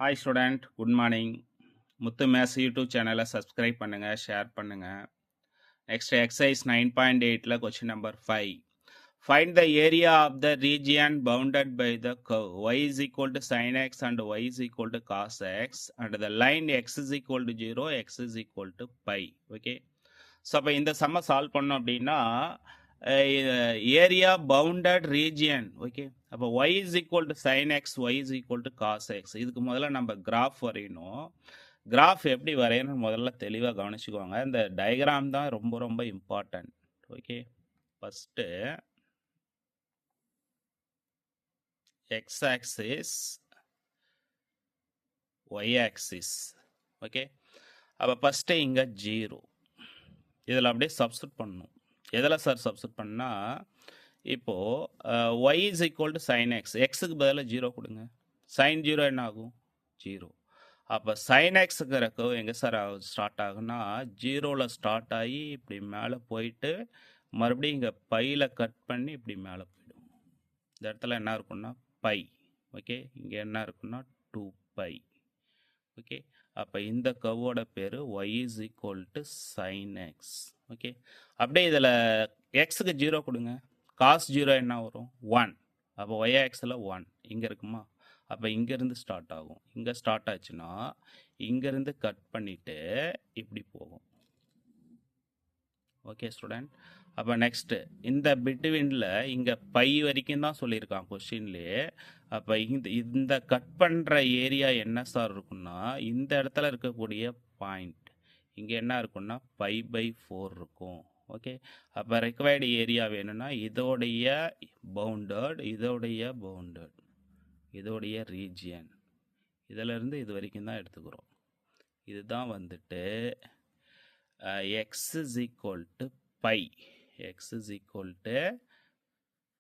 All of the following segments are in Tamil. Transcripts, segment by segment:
Hi student, good morning. Muthu maths YouTube சேனலை சப்ஸ்கிரைப் பண்ணுங்க, ஷேர் பண்ணுங்க. நெக்ஸ்ட் எக்ஸசைஸ் 9.8ல question number 5. Find the area of the region bounded by the curve y is equal to sin x and y is equal to cos x and the line x is equal to 0, x is equal to pi. Okay. So அப்போ இந்த சம்மை சால்வ் பண்ணோம் அப்படின்னா ஏரியா பவுண்டட் ரீஜியன். ஓகே, அப்போ y is equal to sine x, y is equal to cos x. இதுக்கு முதல்ல நம்ம கிராஃப் வரையணும். கிராஃப் எப்படி வரையணும்னு முதல்ல தெளிவாக கவனிச்சுக்கோங்க. இந்த டயக்ராம் தான் ரொம்ப ரொம்ப important. Okay, first x axis, y axis. Okay, அப்போ ஃபஸ்ட்டு இங்கே 0 இதில் அப்படியே சப்ஸ்டிட் பண்ணணும். எதில் சார் சப்ஸ்டிட் பண்ணால், இப்போது y is equal to sine x, எக்ஸுக்கு பதிலாக 0 கொடுங்க. சைன் 0 என்ன ஆகும்? 0. அப்போ சைன் எக்ஸுங்கிறக்கு எங்கே சார் ஸ்டார்ட் ஆகுன்னா 0ல் ஸ்டார்ட் ஆகி இப்படி மேலே போயிட்டு மறுபடியும் இங்கே பையில் கட் பண்ணி இப்படி மேலே போயிடும். இந்த இடத்துல என்ன இருக்குன்னா பை. ஓகே, இங்கே என்ன இருக்குன்னா 2π. ஓகே, அப்போ இந்த கர்வோட பேர் y is equal to sine x. Okay, அப்படியே இதில் எக்ஸுக்கு 0 கொடுங்க. காஸ் 0 என்ன வரும்? 1. அப்போ ஒய் ஆக்ஸில் 1 இங்கே இருக்குமா? அப்போ இங்கேருந்து ஸ்டார்ட் ஆகும். இங்கே ஸ்டார்ட் ஆச்சுன்னா இங்கேருந்து கட் பண்ணிவிட்டு இப்படி போகும். ஓகே ஸ்டூடெண்ட், அப்போ நெக்ஸ்ட்டு இந்த பிட்வீனில் இங்கே பை வரைக்கும் தான் சொல்லியிருக்கான் கொஸ்டின்லேயே. அப்போ இந்த கட் பண்ணுற ஏரியா என்ன சார் இருக்குன்னா, இந்த இடத்துல இருக்கக்கூடிய பாயிண்ட் இங்கே என்ன இருக்குன்னா π/4 இருக்கும். ஓகே, அப்போ ரெக்வயர்டு ஏரியா வேணும்னா இதோடைய பவுண்டட், இதோடைய ரீஜியன், இதிலேருந்து இது வரைக்கும் தான் எடுத்துக்கிறோம். இதுதான் வந்துட்டு x is equal to pi. X is equal to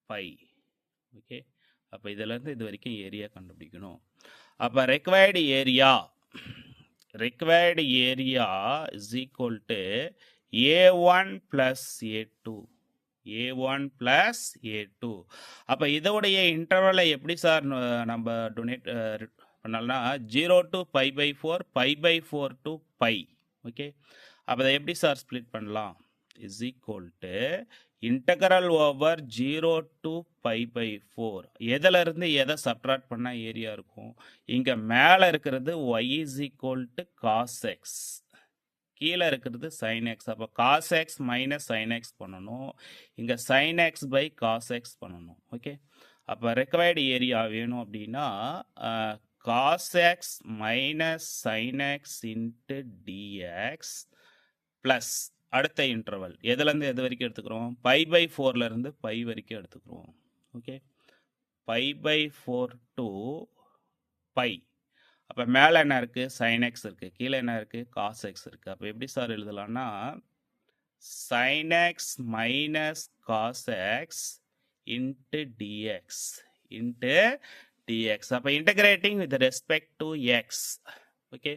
pi. Okay, அப்போ இதிலேருந்து இது வரைக்கும் ஏரியா கண்டுபிடிக்கணும். அப்போ required area is equal to a1 plus a2. a1 plus a2. அப்போ இதோடைய இன்டர்வலை எப்படி சார் நம்ம டொனேட் பண்ணலாம்னா 0 டு π/4, π/4 டு பை. ஓகே, அப்போ அதை எப்படி சார் ஸ்ப்ளிட் பண்ணலாம்? Is equal to integral over 0 to π/4. எதிலிருந்து எதை சப்ட்ராக்ட் பண்ணால் ஏரியா இருக்கும்? இங்கே மேலே இருக்கிறது y is equal to cos x, கீழே இருக்கிறது சைன் எக்ஸ். அப்போ cos x minus sine x பண்ணணும், இங்கே sine x by cos x பண்ணணும். ஓகே, அப்போ ரெக்வயர்டு ஏரியா வேணும் அப்படின்னா cos x minus sine x into dx plus அடுத்த இன்டர்வல் எதுலேருந்து எது வரைக்கும் எடுத்துக்கிறோம்? π/4லேருந்து பை வரைக்கும் எடுத்துக்கிறோம். Okay, π/4 to pi. அப்போ மேலே என்ன இருக்குது? சைன் எக்ஸ் இருக்குது, கீழே என்ன இருக்குது? காஸ் எக்ஸ் இருக்குது. அப்போ எப்படி சார் எழுதலாம்னா sine x minus cos x into dx. அப்போ integrating with respect to x. Okay,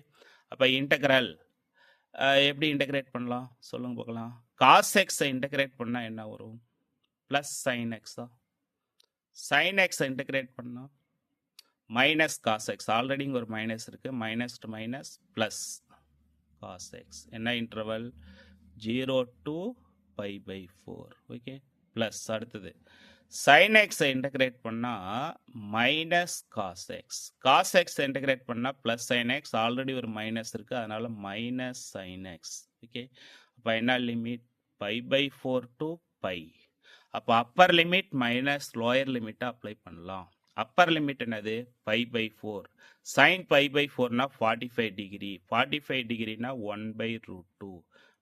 அப்போ இன்டகிரல் எப்படி இன்டகிரேட் பண்ணலாம் சொல்லுங்க பார்க்கலாம். காஸ் எக்ஸை இன்டகிரேட் பண்ணால் என்ன வரும்? ப்ளஸ் சைன் எக்ஸா? சைன் எக்ஸை இன்டகிரேட் பண்ணால் மைனஸ் காஸ் எக்ஸ். ஆல்ரெடி இங்கே ஒரு மைனஸ் இருக்குது, minus to minus plus cos x. என்ன இன்டர்வல்? 0 டு π/4. ஓகே, ப்ளஸ் அடுத்தது சைன் எக்ஸை இன்டகிரேட் பண்ணால் minus cos x. Cos X integrate பண்ணால் ப்ளஸ் சைன் எக்ஸ். ஆல்ரெடி ஒரு மைனஸ் இருக்குது, அதனால் மைனஸ் சைன் எக்ஸ். ஓகே, அப்போ என்ன லிமிட்? π/4 to pi. அப்போ அப்பர் லிமிட் மைனஸ் லோயர் லிமிட்டை அப்ளை பண்ணலாம். அப்பர் லிமிட் என்னது? π/4. சைன் π/4னா 45 டிகிரி, 45 டிகிரினா 1/√2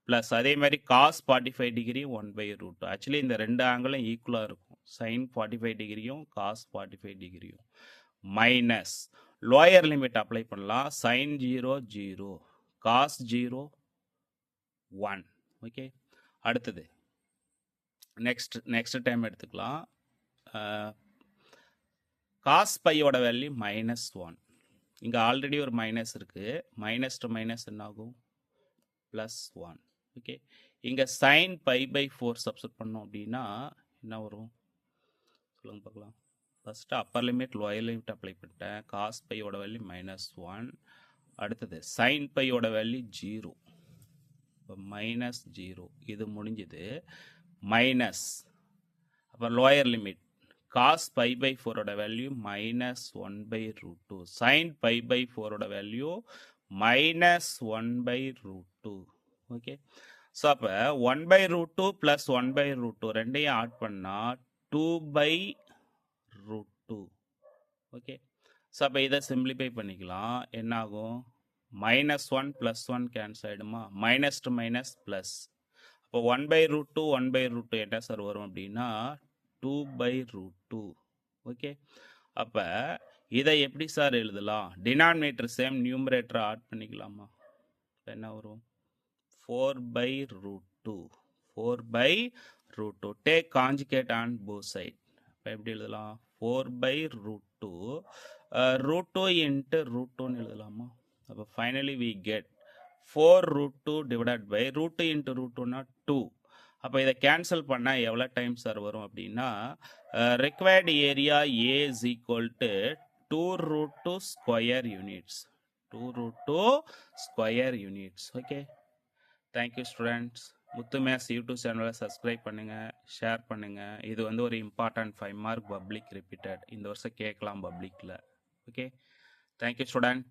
ப்ளஸ் அதே மாதிரி காஸ் 45 டிகிரி 1/√2. ஆக்சுவலி இந்த ரெண்டு ஆங்கிளும் ஈக்குவலாக இருக்கும், சைன் 45 டிகிரியும் காஸ் 45 டிகிரியும். மைனஸ் லோயர் லிமிட் அப்ளை பண்ணலாம். Sine 0 0, cos 0 1. ஓகே, அடுத்தது நெக்ஸ்ட் டைம் எடுத்துக்கலாம். காஸ் பையோட வேல்யூ -1. இங்கே ஆல்ரெடி ஒரு மைனஸ் இருக்குது, மைனஸ் டு மைனஸ் என்ன ஆகும்? +1. ஓகே, இங்கே சைன் π/4 சப்ஸ்டிட் பண்ணோம் அப்படின்னா என்ன வரும் சொல்லுங்க பார்க்கலாம்? First upper limit lower limit apply பண்ணிட்டேன். காஸ் பையோட வேல்யூ -1. அடுத்தது சைன் பையோட வேல்யூ 0. இப்போ -0 இது முடிஞ்சுது. மைனஸ் அப்போ லோயர் லிமிட் cos π/4 ஓட வேல்யூ -1/√2. sin π/4 ஓட வேல்யூ -1/√2. ஓகே, ஸோ அப்போ 1/√2 ப்ளஸ் 1/√2 ரெண்டையும் ஆட் பண்ணால் 2/√2. ஓகே, ஸோ அப்போ இதை சிம்பிளிஃபை பண்ணிக்கலாம். என்ன ஆகும்? -1 + 1 கேன்சல் ஆகிடுமா? Minus to minus plus. அப்போ 1/√2 1/√2 என்ன சார் வரும் அப்படின்னா 2/√2. ஓகே, அப்போ இதை எப்படி சார் எழுதலாம்? டினாமினேட்டர் சேம், நியூமரேட்டரை ஆட் பண்ணிக்கலாமா? இப்போ என்ன வரும்? 4/√2. 4/√2. Take conjugate on both side. இப்போ எப்படி எழுதலாம்? 4/√2 √2 × √2ன்னு எழுதலாமா? அப்போ finally we get 4√2 divided by √2 × √2னா 2. அப்போ இதை கேன்சல் பண்ணால் எவ்வளோ டைம் சார் வரும் அப்படின்னா required area A is equal to 2√2 square units. 2√2 square units. Okay, thank you students. Muthu maths YouTube சேனலை சப்ஸ்கிரைப் பண்ணுங்கள், ஷேர் பண்ணுங்கள். இது வந்து ஒரு இம்பார்ட்டன்ட் 5 மார்க் பப்ளிக் ரிப்பீட்டட். இந்த வருஷம் கேட்கலாம் பப்ளிக்கில். Okay, thank you student.